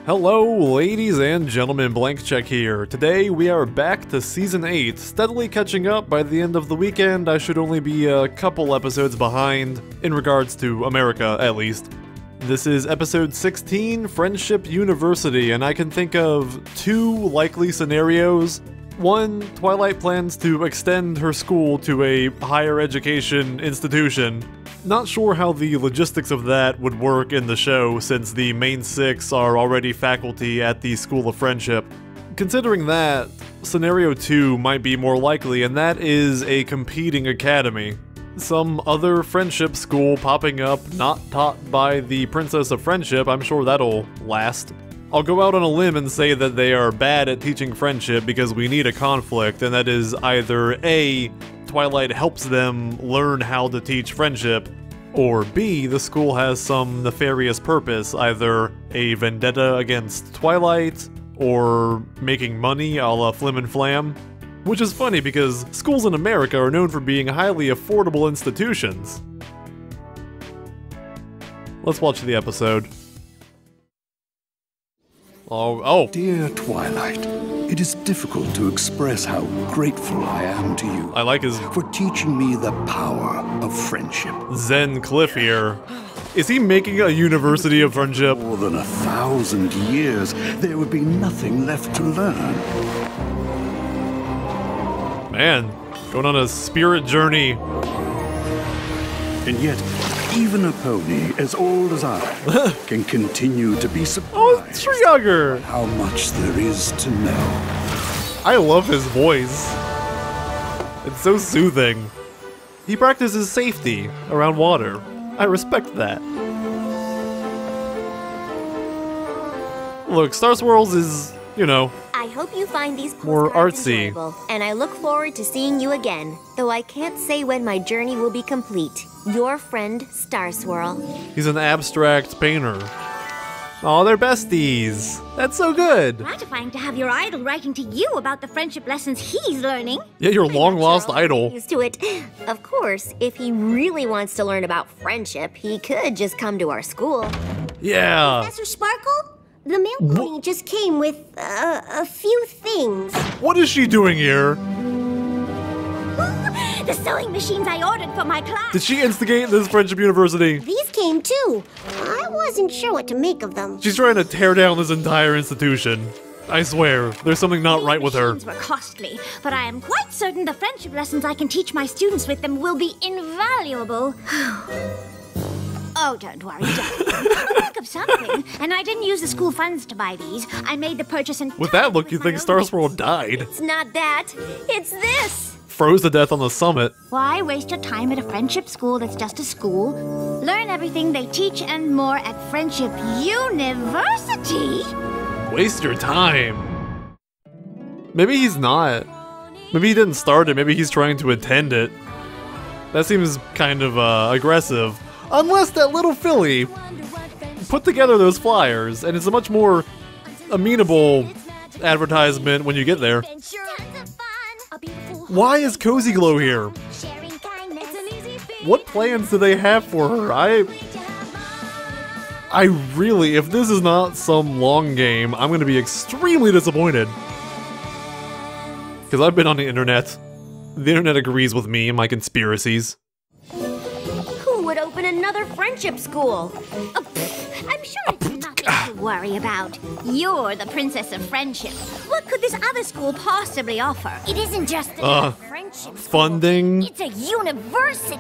Hello ladies and gentlemen, Blank Check here. Today we are back to Season 8, steadily catching up. By the end of the weekend I should only be a couple episodes behind, in regards to America at least. This is episode 16, Friendship University, and I can think of two likely scenarios. One, Twilight plans to extend her school to a higher education institution. Not sure how the logistics of that would work in the show, since the main six are already faculty at the School of Friendship. Considering that, scenario 2 might be more likely, and that is a competing academy. Some other friendship school popping up, not taught by the Princess of Friendship. I'm sure that'll last. I'll go out on a limb and say that they are bad at teaching friendship because we need a conflict, and that is either A, Twilight helps them learn how to teach friendship, or B, the school has some nefarious purpose, either a vendetta against Twilight, or making money a la Flim and Flam. Which is funny because schools in America are known for being highly affordable institutions. Let's watch the episode. Oh. Dear Twilight, it is difficult to express how grateful I am to you. I like his... for teaching me the power of friendship. Zen Cliff here. Is he making a university of friendship? More than 1,000 years, there would be nothing left to learn. Man, going on a spirit journey. And yet, even a pony as old as I can continue to be surprised. Oh, Trigger! How much there is to know. I love his voice. It's so soothing. He practices safety around water. I respect that. Look, Star Swirls is, you know, I hope you find these more postcards artsy. enjoyable, and I look forward to seeing you again, though I can't say when my journey will be complete. Your friend, Star Swirl. He's an abstract painter. Oh, they're besties. That's so good. Gratifying to have your idol writing to you about the friendship lessons he's learning. Yeah, your long-lost idol. Used to it. Of course, if he really wants to learn about friendship, he could just come to our school. Yeah. Professor Sparkle? The mail pony just came with a few things. What is she doing here? The sewing machines I ordered for my class. Did she instigate this friendship university? These came too. I wasn't sure what to make of them. She's trying to tear down this entire institution. I swear, there's something not right with her. These machines were costly, but I am quite certain the friendship lessons I can teach my students with them will be invaluable. Oh, don't worry, darling. I'll think of something. And I didn't use the school funds to buy these. I made the purchase entirely With that look, you with think my Star own Swirl wits. died. It's not that. It's this. Froze to death on the summit. Why waste your time at a friendship school that's just a school? Learn everything they teach and more at Friendship University. Waste your time. Maybe he's not. Maybe he didn't start it. Maybe he's trying to attend it. That seems kind of aggressive. Unless that little filly put together those flyers, and it's a much more amenable advertisement when you get there. Why is Cozy Glow here? What plans do they have for her? I really, if this is not some long game, I'm gonna be extremely disappointed. Because I've been on the internet. The internet agrees with me and my conspiracies. Who would open another friendship school? I'm sure it's nothing to worry about. You're the Princess of Friendship. What could this other school possibly offer? It isn't just a friendship school. Funding. It's a university.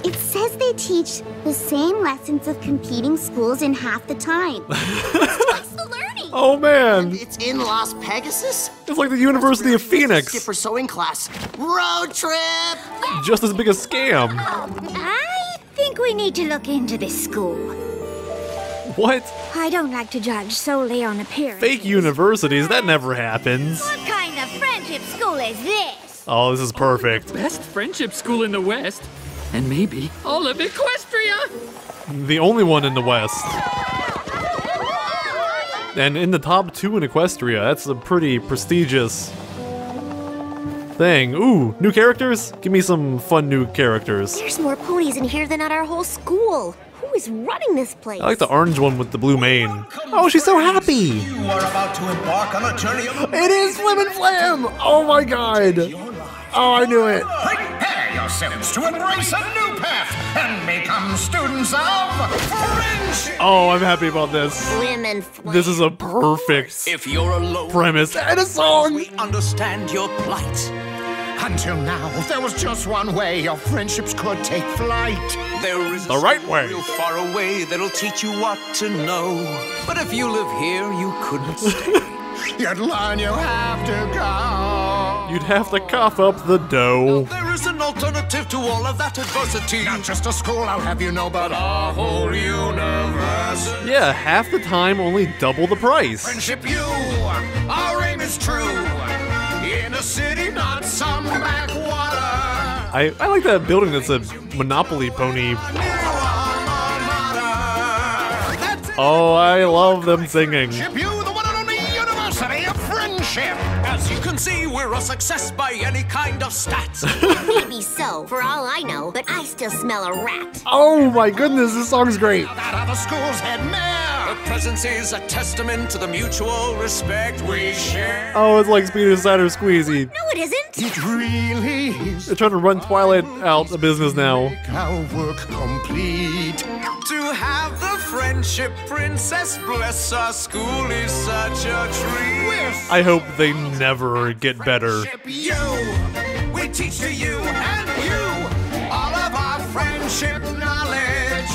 It says they teach the same lessons of competing schools in half the time. Twice the learning. Oh man, It's in Las Pegasus? it's like the University of Phoenix. Skipper sewing class. Road trip! Just as big a scam. I think we need to look into this school. What? I don't like to judge solely on appearance. Fake universities? That never happens. What kind of friendship school is this? Oh, this is perfect. Best friendship school in the West. And maybe all of Equestria. The only one in the West. And in the top 2 in Equestria. That's a pretty prestigious thing. Ooh, new characters? Give me some fun new characters. There's more ponies in here than at our whole school. Who Who is running this place? I like the orange one with the blue mane. Oh, she's so happy! You are about to embark on a journey of... It is Flim and Flam! Oh my god! Oh, I knew it! Prepare yourselves to embrace a new path and become students of friendship! Oh, I'm happy about this. Flim and Flam. This is a perfect If you're alone, premise and a song! we understand your plight. Until now, there was just one way your friendships could take flight. There is The right way. real far away that'll teach you what to know. But if you live here, you couldn't stay. You'd learn you have to go. You'd have to cough up the dough. There is an alternative to all of that adversity. Not just a school, I'll have you know, but a whole university. Yeah, half the time, only double the price. Friendship, you, our aim is true. In a city, not some backwater. I like that building that's a Monopoly pony. Oh, I love them singing. Friendship, you, the one and only university of friendship. As you can see, we're a success by any kind of stats. Maybe so, for all I know, but I still smell a rat. Oh my goodness, this song's great. That other school's head mayor. The presence is a testament to the mutual respect we share. Oh, it's like Speed Insider Squeezy. No, it isn't. It really is. They're trying to run Twilight out of business now. Our work complete. To have the friendship princess bless our school is such a treat. I hope they never get better. Friendship, you. We teach to you and you All of our friendship knowledge.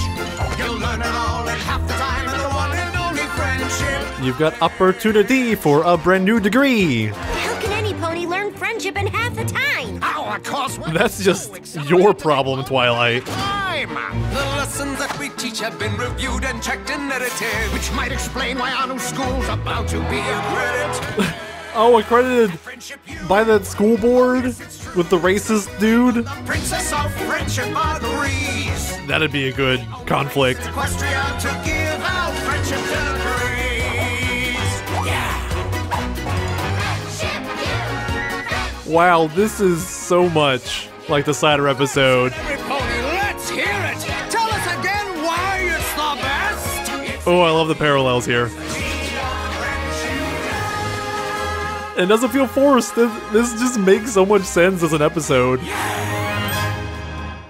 You'll learn it all in half the time in the one and only friendship. You've got opportunity for a brand new degree. How can any pony learn friendship in half the time? Our course will That's just your problem, Twilight. time. The lessons that we teach have been reviewed and checked and edited, Which might explain why our new school's about to be a credit. Oh, accredited by that school board with the racist dude? Princess of friendship agrees. That'd be a good conflict. Equestria to give out friendship degrees. Wow, this is so much like the Cider episode. Every pony, let's hear it. Tell us again why it's the best. Oh, I love the parallels here. It doesn't feel forced. This just makes so much sense as an episode.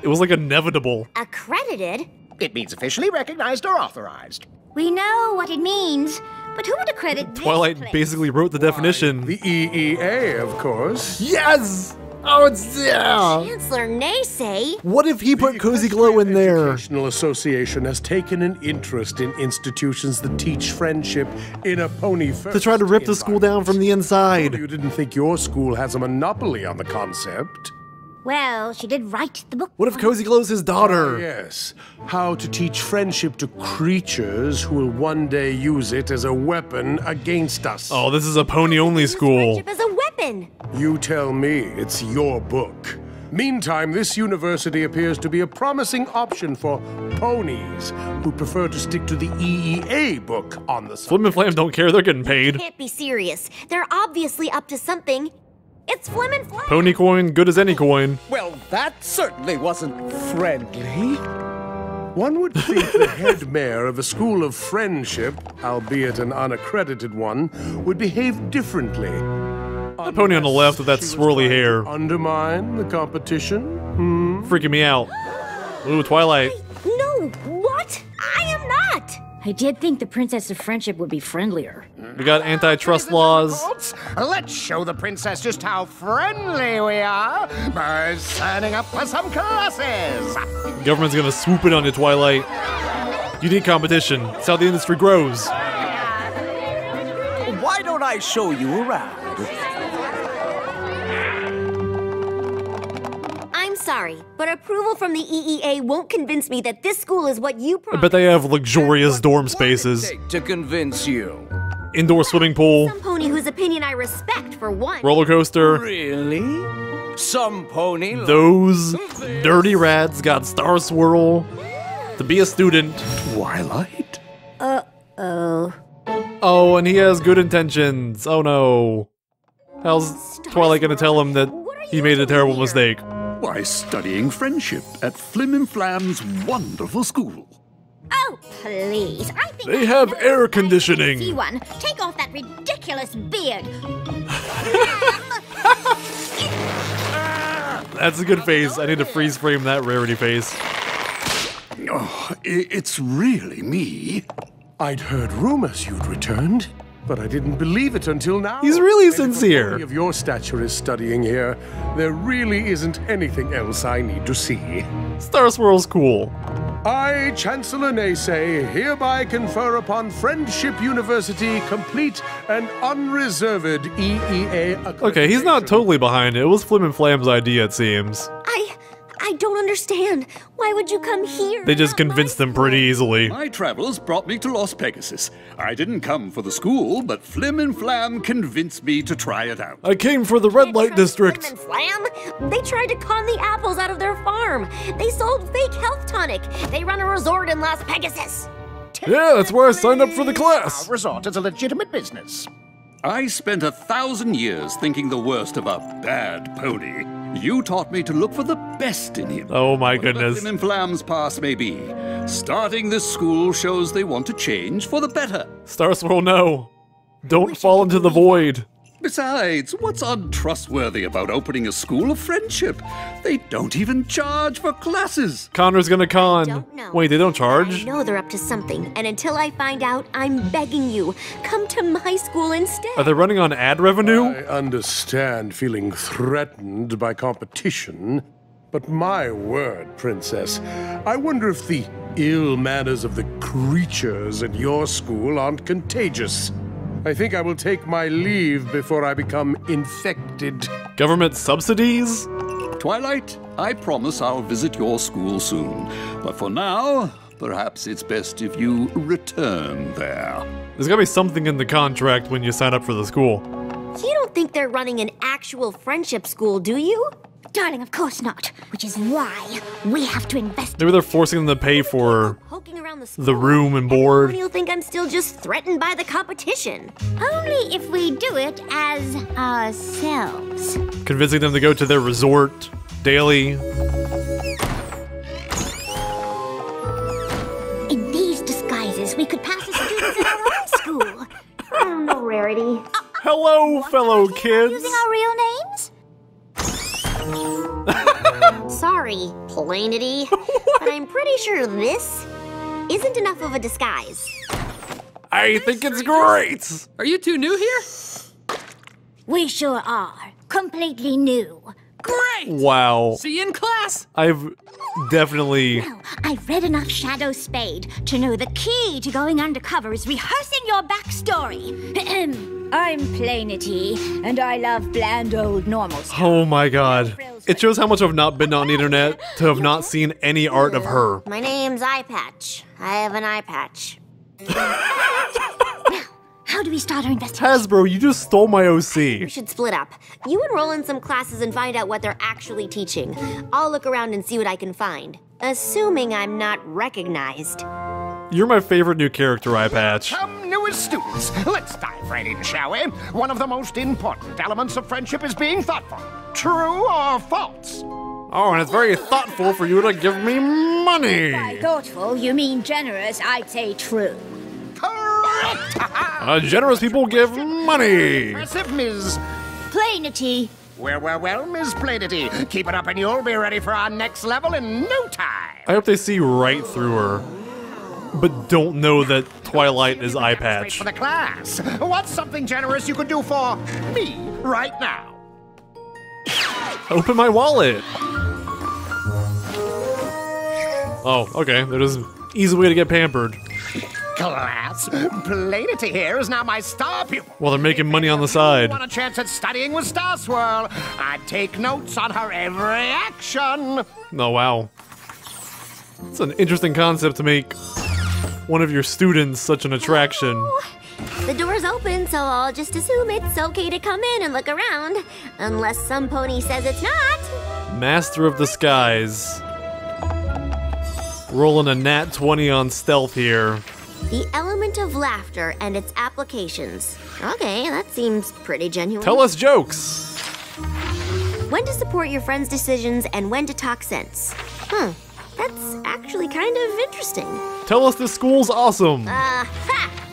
It was like inevitable. Accredited? It means officially recognized or authorized. We know what it means, but who would accredit this Twilight place? basically wrote the definition. The EEA, of course. Yes! Oh, it's yeah! Chancellor Naysay? What if he put Cozy Glow in there? Educational Association has taken an interest in institutions that teach friendship in a pony first. To try to rip the school down from the inside. You didn't think your school has a monopoly on the concept? Well, she did write the book. What if Cozy Glow's his daughter? Yes. How to teach friendship to creatures who will one day use it as a weapon against us. Oh, this is a pony-only school. Friendship as a weapon. You tell me, it's your book. Meantime, this university appears to be a promising option for ponies who prefer to stick to the EEA book on the Flim and Flam don't care, they're getting paid. Can't be serious. They're obviously up to something. It's Flim and Flam. Pony coin, good as any coin. Well, that certainly wasn't friendly. One would think the head mayor of a school of friendship, albeit an unaccredited one, would behave differently. The pony on the left with that swirly hair. Undermine the competition? Freaking me out. Ooh, Twilight. No, what? I am not. I did think the Princess of Friendship would be friendlier. We got antitrust laws. Let's show the princess just how friendly we are by signing up for some classes. Government's gonna swoop in on you, Twilight. You need competition. It's how the industry grows. Why don't I show you around? I'm sorry, but approval from the EEA won't convince me that this school is what you I promised. bet they have luxurious dorm spaces. To convince you. Indoor swimming pool, Some pony whose opinion I respect, for one. roller coaster. Really? Some pony. Those dirty rats got Star Swirl. To be a student. Twilight? Oh, and he has good intentions. Oh no. How's Twilight gonna tell him that he made a terrible mistake? Why, studying friendship at Flim and Flam's wonderful school. Oh, please. I think They have air conditioning. See one. Take off that ridiculous beard. That's a good face. I need to freeze frame that rarity face. Oh, it's really me. I'd heard rumors you'd returned, but I didn't believe it until now. He's really And if a sincere. pony of your stature is studying here, there really isn't anything else I need to see. Star Swirl's cool. I, Chancellor Naysay, hereby confer upon Friendship University complete and unreserved EEA accreditation. Okay, he's not totally behind it. It was Flim and Flam's idea, it seems. I don't understand. Why would you come here? They just convinced them pretty easily. My travels brought me to Los Pegasus. I didn't come for the school, but Flim and Flam convinced me to try it out. I came for the red light district. Flim and Flam? They tried to con the apples out of their farm. They sold fake health tonic. They run a resort in Las Pegasus. Yeah, that's where I signed up for the class. Our resort is a legitimate business. I spent 1,000 years thinking the worst of a bad pony. You taught me to look for the best in him. Oh my Whatever goodness. Flim and Flam's past may be, starting this school shows they want to change for the better. Star Swirl, no. Don't fall into the void. Besides, what's untrustworthy about opening a school of friendship? They don't even charge for classes. Connor's gonna con. Don't know. Wait, they don't charge? I know they're up to something, and until I find out, I'm begging you, come to my school instead. Are they running on ad revenue? I understand feeling threatened by competition, but my word, Princess, I wonder if the ill manners of the creatures at your school aren't contagious. I think I will take my leave before I become infected. Government subsidies? Twilight, I promise I'll visit your school soon. But for now, perhaps it's best if you return there. There's gotta be something in the contract when you sign up for the school. You don't think they're running an actual friendship school, do you? Darling, of course not. Which is why we have to invest. Maybe they're forcing them to pay for Poking around the school. the room and board. You'll think I'm still just threatened by the competition. Only if we do it as ourselves. Convincing them to go to their resort daily. In these disguises, we could pass as students in our own school. No, Rarity. Hello, fellow kids. Using our real names? Sorry, Plainity, but I'm pretty sure this isn't enough of a disguise. I think it's great. Are you two new here? We sure are. Completely new. Great! Wow. See you in class! I've definitely... Well, I've read enough Shadow Spade to know the key to going undercover is rehearsing your backstory. I'm Plainity, and I love bland old normal stuff. Oh my god. It shows how much I've not been on the internet to have not seen any art of her. My name's Eye Patch. I have an eye patch. How do we start our investigation? Hasbro, you just stole my We OC. should split up. You enroll in some classes and find out what they're actually teaching. I'll look around and see what I can find. Assuming I'm not recognized. You're my favorite new character, Eye Patch. Come, newest students, let's dive right in, shall we? One of the most important elements of friendship is being thoughtful. True or false? Oh, and it's very thoughtful for you to give me money. By thoughtful, you mean generous. I'd say true. Correct! Generous people give money. Impressive, Ms. Plainity. Well, Ms. Plainity. Keep it up and you'll be ready for our next level in no time. I hope they see right through her, but don't know that Twilight is Eye Straight Patch. for the class. What's something generous you could do for me right now? Open my wallet. Oh, okay. There's an easy way to get pampered. Class, Plainity here is now my star pupil. While they're making money on the side. Want a chance at studying with Star Swirl? I take notes on her every action. Oh, wow. It's an interesting concept to make one of your students such an attraction. The door's open, so I'll just assume it's okay to come in and look around. Unless some pony says it's not. Master of the Skies. Rolling a nat 20 on stealth here. The element of laughter and its applications. Okay, that seems pretty genuine. Tell us jokes. When to support your friends' decisions and when to talk sense. That's actually kind of interesting. Tell us this school's awesome.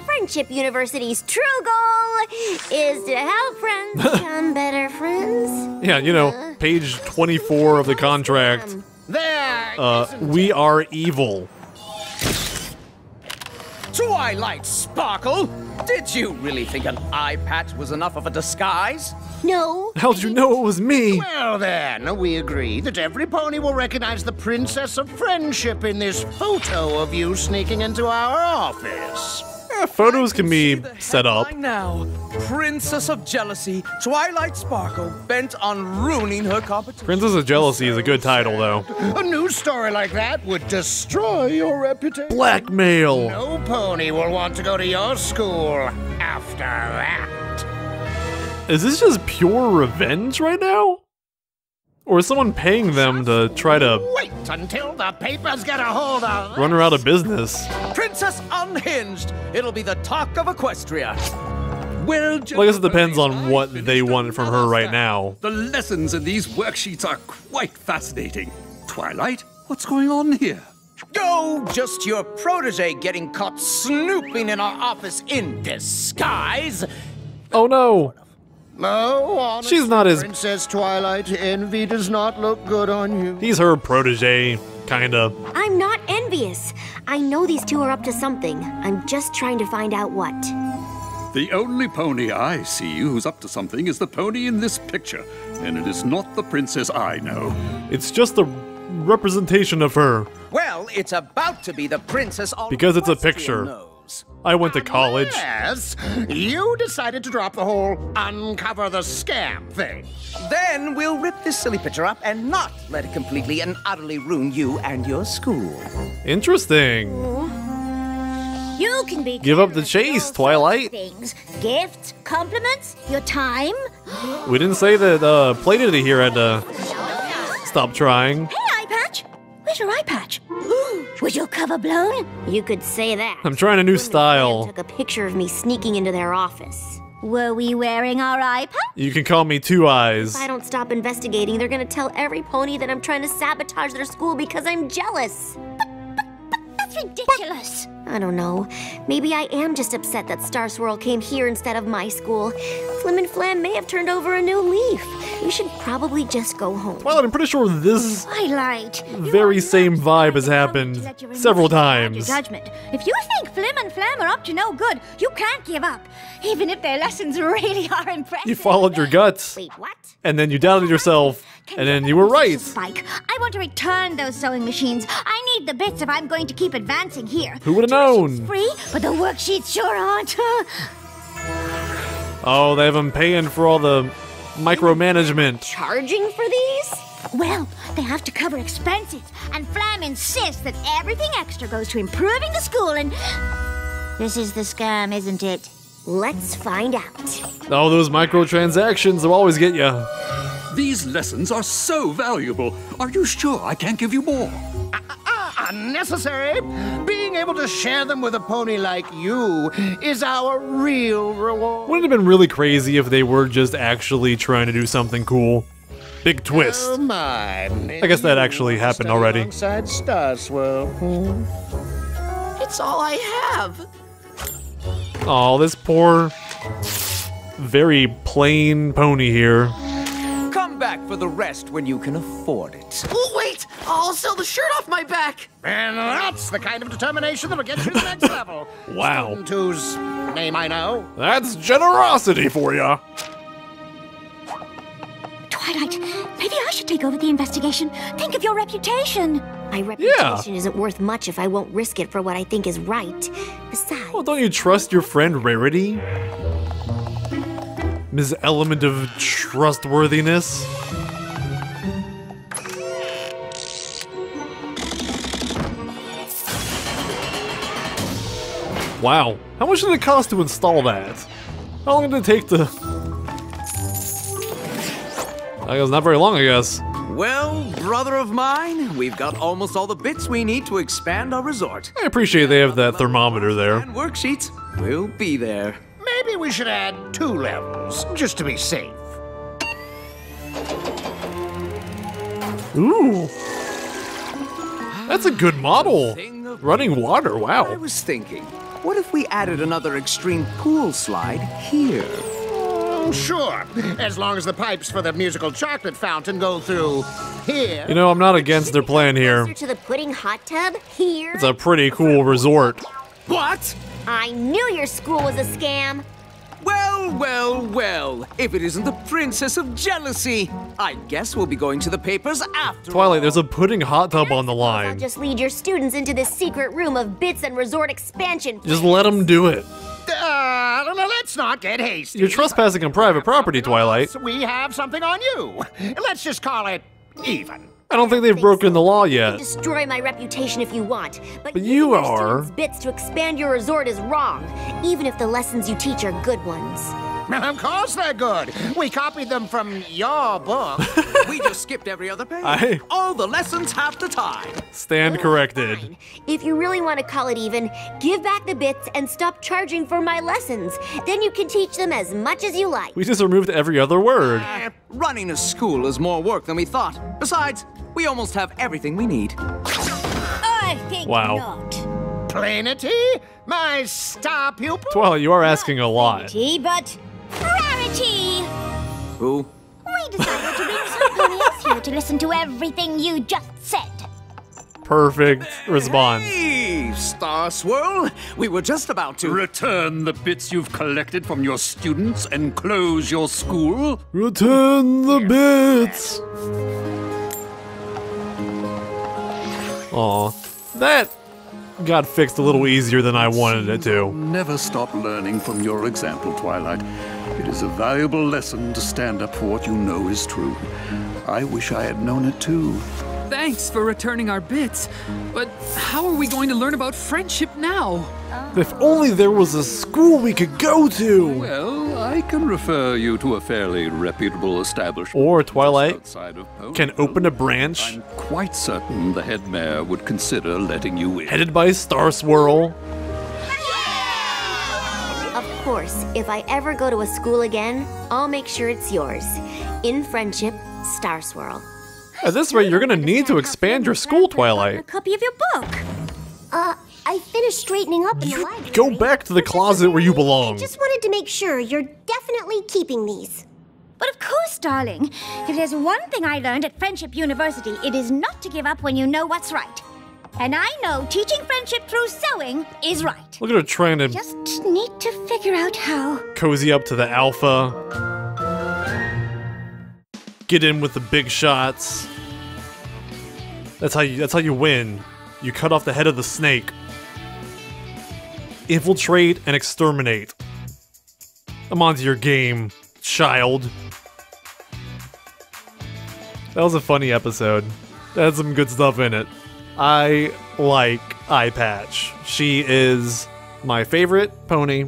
Friendship University's true goal is to help friends become better friends. Yeah, you know, page 24 of the contract. We are evil. Twilight Sparkle! Did you really think an eye patch was enough of a disguise? No. How'd you know it was me? Well then, we agree that every pony will recognize the Princess of Friendship in this photo of you sneaking into our office. Photos can be set up. Now, Princess of Jealousy, Twilight Sparkle, bent on ruining her competition. Princess of Jealousy is a good title, though. A news story like that would destroy your reputation. Blackmail. No pony will want to go to your school after that. Is this just pure revenge right now? Or is someone paying them to try to Wait until the papers get a hold of run her out of business? Princess Unhinged! It'll be the talk of Equestria. Well, I guess it depends on what they want from her right now. the lessons in these worksheets are quite fascinating. Twilight, what's going on here? Oh, just your protege getting caught snooping in our office in disguise. Oh no! Oh, honest, She's not as... Princess Twilight, envy does not look good on you. He's her protege, kinda. I'm not envious. I know these two are up to something. I'm just trying to find out what. The only pony I see who's up to something is the pony in this picture, and it is not the princess I know. It's just a representation of her. Well, it's about to be the princess all Because it's a Equestria picture. knows. I went to college. Yes, you decided to drop the whole uncover the scam thing. Then we'll rip this silly picture up and not let it completely and utterly ruin you and your school. Interesting. You can be Give up the generous with chase, all Twilight. sorts of things. Gifts, compliments, your time. We didn't say that Playdiddy here had to stop trying. Hey, eye patch. Where's your eye patch? Was your cover blown? You could say that. I'm trying a new style. Took a picture of me sneaking into their office. Were we wearing our eye patch? You can call me Two Eyes. If I don't stop investigating, they're gonna tell every pony that I'm trying to sabotage their school because I'm jealous. That's ridiculous. I don't know. Maybe I am just upset that Star Swirl came here instead of my school. Flim and Flam may have turned over a new leaf. We should probably just go home. Twilight, I'm pretty sure this Twilight. very same vibe has happened several times. Judgment. If you think Flim and Flam are up to no good, you can't give up, even if their lessons really are impressive. You followed your guts. Wait, what? And then you doubted yourself, and then you were right. Spike, I want to return those sewing machines. I need the bits if I'm going to keep advancing here. Who would have known? Free, but the worksheets sure aren't. Oh, they have them paying for all the micromanagement. Charging for these? Well, they have to cover expenses, and Flam insists that everything extra goes to improving the school and... This is the scam, isn't it? Let's find out. Oh, those microtransactions will always get you. These lessons are so valuable. Are you sure I can't give you more? Unnecessary. Being able to share them with a pony like you is our real reward. Wouldn't it have been really crazy if they were just actually trying to do something cool? Big twist. Oh, my. I guess that actually happened already. Alongside Star Swirl. It's all I have. Oh, this poor, very plain pony here. Come back for the rest when you can afford it. Wait! I'll sell the shirt off my back! And that's the kind of determination that'll get you to the next level. Wow. Student whose name I know. That's generosity for ya. Twilight, maybe I should take over the investigation. Think of your reputation. My reputation isn't worth much if I won't risk it for what I think is right. Besides... Well, don't you trust your friend Rarity? Ms. Element of trustworthiness? Wow. How much did it cost to install that? How long did it take to... I guess not very long, I guess. Well, brother of mine, we've got almost all the bits we need to expand our resort. I appreciate they have that thermometer there. And worksheets will be there. Maybe we should add 2 levels, just to be safe. Ooh. That's a good model. Running water, I wow. was thinking, what if we added another extreme pool slide here? Oh, sure. As long as the pipes for the musical chocolate fountain go through here. You know, I'm not against their plan here. Closer to the pudding hot tub? Here? It's a pretty cool resort. What? I knew your school was a scam. Well, well, well. If it isn't the Princess of Jealousy, I guess we'll be going to the papers after Twilight, all. there's a pudding hot tub on the I'll line. just lead your students into this secret room of bits and resort expansion. Just let them do it. Let's not get hasty. You're trespassing on private property, Twilight. We have something on you. Let's just call it even. I don't think they've broken the law yet. Destroy my reputation if you want, but you using your are. students' bits to expand your resort is wrong, even if the lessons you teach are good ones. Of course they're good. We copied them from your book. We just skipped every other page. All the lessons have the time. Stand corrected. Fine. If you really want to call it even, give back the bits and stop charging for my lessons. Then you can teach them as much as you like. We just removed every other word. Running a school is more work than we thought. Besides, we almost have everything we need. I think Wow. not. Plainity? My star pupil? Twilight, you are asking a lot. Tea, but rarity. Who? We decided to bring somebody else here to listen to everything you just said. Perfect response. Hey, Star Swirl. We were just about to... Return the bits you've collected from your students and close your school. Return the bits. Aw, that got fixed a little easier than I wanted it to. Never stop learning from your example, Twilight. It is a valuable lesson to stand up for what you know is true. I wish I had known it too. Thanks for returning our bits. But how are we going to learn about friendship now? If only there was a school we could go to! Well, I can refer you to a fairly reputable establishment. Or Twilight outside of Poe. can open a branch I'm quite certain the head mayor would consider letting you in. headed by Star Swirl. Of course, if I ever go to a school again, I'll make sure it's yours. In friendship, Star Swirl. At this rate, you're gonna need to expand your school, A Twilight. copy of your book. I finished straightening up in the library. Go back to the closet where you belong. Just wanted to make sure you're definitely keeping these. But of course, darling. If there's one thing I learned at Friendship University, it is not to give up when you know what's right. And I know teaching friendship through sewing is right. Look at her trying to Just need to figure out how. cozy up to the alpha. Get in with the big shots. That's how you win. You cut off the head of the snake. Infiltrate and exterminate. I'm onto your game, child. That was a funny episode. That had some good stuff in it. I like Eye Patch. She is my favorite pony,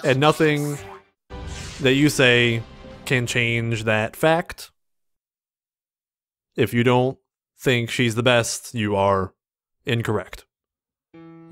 and nothing that you say can change that fact. If you don't think she's the best, you are incorrect.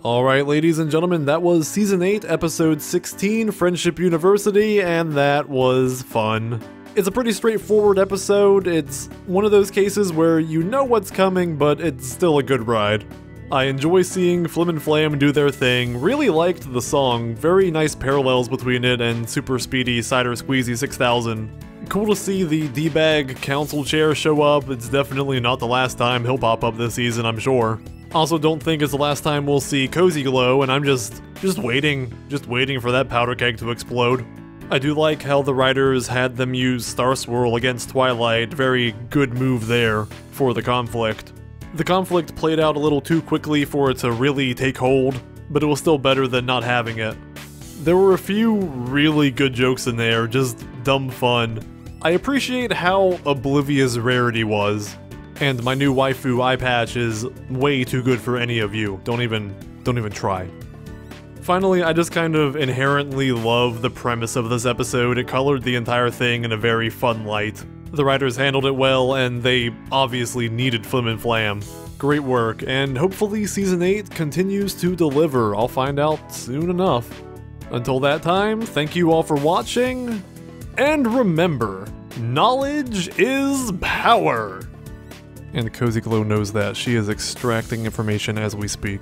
Alright, ladies and gentlemen, that was Season 8, Episode 16, Friendship University, and that was fun. It's a pretty straightforward episode. It's one of those cases where you know what's coming, but it's still a good ride. I enjoy seeing FiM and FLAM do their thing, really liked the song, very nice parallels between it and Super Speedy Cider Squeezy 6000. Cool to see the D-Bag council chair show up. It's definitely not the last time he'll pop up this season, I'm sure. Also don't think it's the last time we'll see Cozy Glow, and I'm just waiting for that powder keg to explode. I do like how the writers had them use Star Swirl against Twilight, very good move there for the conflict. The conflict played out a little too quickly for it to really take hold, but it was still better than not having it. There were a few really good jokes in there, just dumb fun. I appreciate how oblivious Rarity was. And my new waifu Eye Patch is way too good for any of you. Don't even try. Finally, I just kind of inherently love the premise of this episode. It colored the entire thing in a very fun light. The writers handled it well, and they obviously needed FiM and FLAM. Great work, and hopefully Season 8 continues to deliver. I'll find out soon enough. Until that time, thank you all for watching, and remember, knowledge is power! and Cozy Glow knows that. She is extracting information as we speak.